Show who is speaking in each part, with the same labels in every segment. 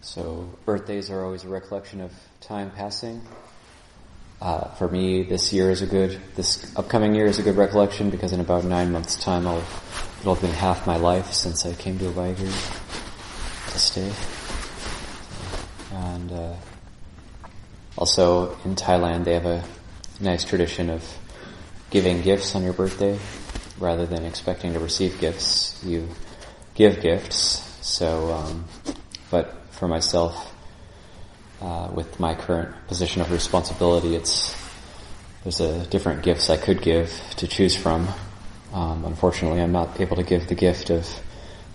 Speaker 1: So birthdays are always a recollection of time passing. For me, this upcoming year is a good recollection because in about 9 months' time, it'll have been half my life since I came to Abhayagiri to stay. And also in Thailand, they have a nice tradition of giving gifts on your birthday rather than expecting to receive gifts. You give gifts. So, but for myself, with my current position of responsibility, there's different gifts I could give to choose from. Unfortunately, I'm not able to give the gift of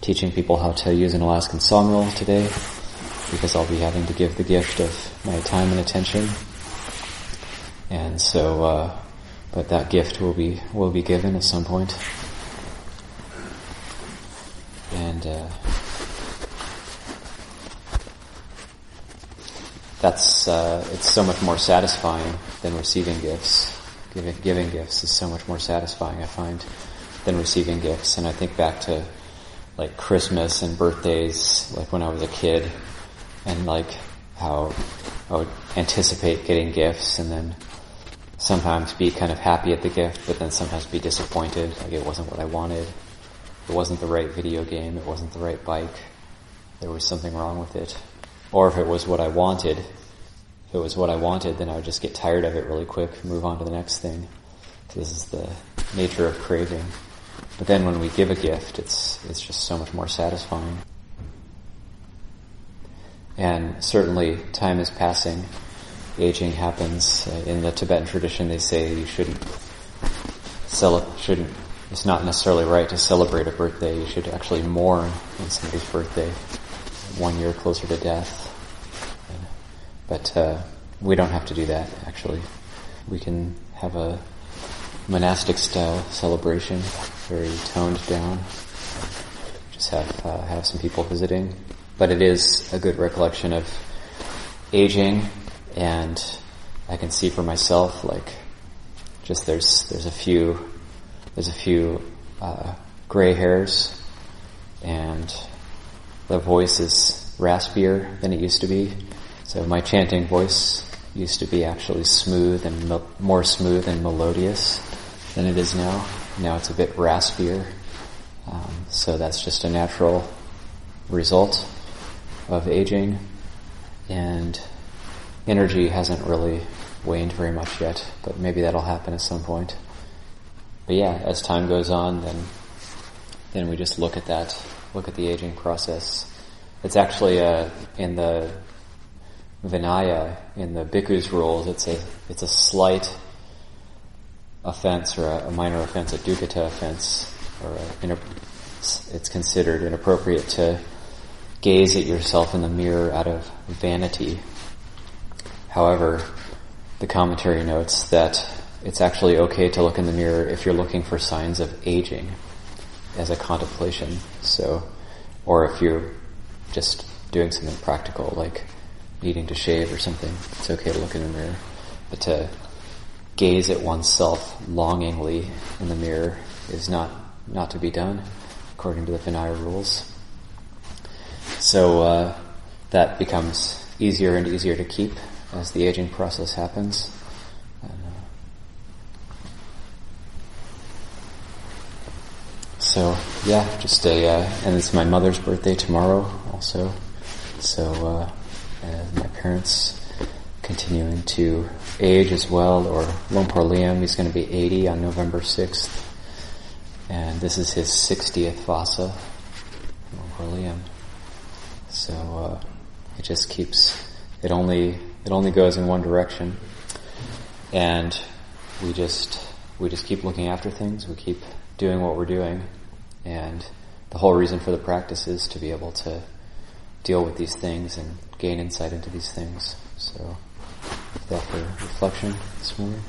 Speaker 1: teaching people how to use an Alaskan sawmill today, because I'll be having to give the gift of my time and attention. And so, but that gift will be given at some point. And it's so much more satisfying than receiving gifts. Giving gifts is so much more satisfying, I find, than receiving gifts. And I think back to like Christmas and birthdays, like when I was a kid, and like how I would anticipate getting gifts and then sometimes be kind of happy at the gift, but then sometimes be disappointed, like it wasn't what I wanted. It wasn't the right video game, it wasn't the right bike, there was something wrong with it. Or if it was what I wanted, then I would just get tired of it really quick, move on to the next thing. This is the nature of craving. But then when we give a gift, it's just so much more satisfying. And certainly time is passing, aging happens. In the Tibetan tradition they say you it's not necessarily right to celebrate a birthday, you should actually mourn on somebody's birthday, 1 year closer to death. But we don't have to do that, actually. We can have a monastic style celebration, very toned down. Just have some people visiting. But it is a good recollection of aging, and I can see for myself, like, just there's a few gray hairs, and the voice is raspier than it used to be. So my chanting voice used to be actually more smooth and melodious than it is now. Now it's a bit raspier. So that's just a natural result of aging. And energy hasn't really waned very much yet, but maybe that'll happen at some point. But yeah, as time goes on, then we just look at the aging process. It's actually in the Vinaya, in the Bhikkhu's rules, it's a slight offense or a minor offense, a dukkata offense, or it's considered inappropriate to gaze at yourself in the mirror out of vanity. However, the commentary notes that it's actually okay to look in the mirror if you're looking for signs of aging as a contemplation. So, or if you're just doing something practical, like needing to shave or something, it's okay to look in the mirror. But to gaze at oneself longingly in the mirror is not to be done, according to the Vinaya rules. So that becomes easier and easier to keep as the aging process happens. So yeah, and it's my mother's birthday tomorrow also. So my parents continuing to age as well, or Lumpur Liam, he's going to be 80 on November 6th. And this is his 60th Vasa, Lumpur Liam. So it just it only goes in one direction. And we just keep looking after things, we keep doing what we're doing. And the whole reason for the practice is to be able to deal with these things and gain insight into these things. So, with that for reflection this morning.